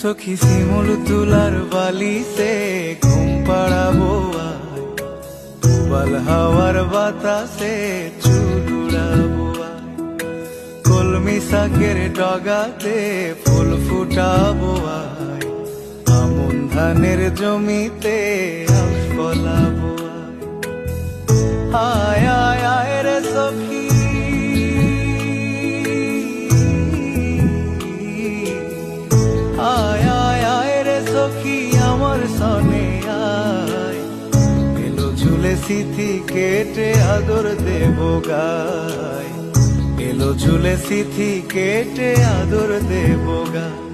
সখী শিমুল তুলার বালিতে ঘুম পাড়াবো আয়, বাল হাওয়ার বাতাসে চুল উড়াবো আয়, কলমি শাকের ডগাতে ফুল ফুটাবো আয়, আমন ধানের জমিতে আখ ফলাবো আয়। আয় আয় রে সখী, আয় আয় আয় রে সখী আমার সনে আয়, এলো ঝুলে সিথি কেটে আদর দেব গায়, এলো ঝুলে সিথি কেটে আদর দেব গায়।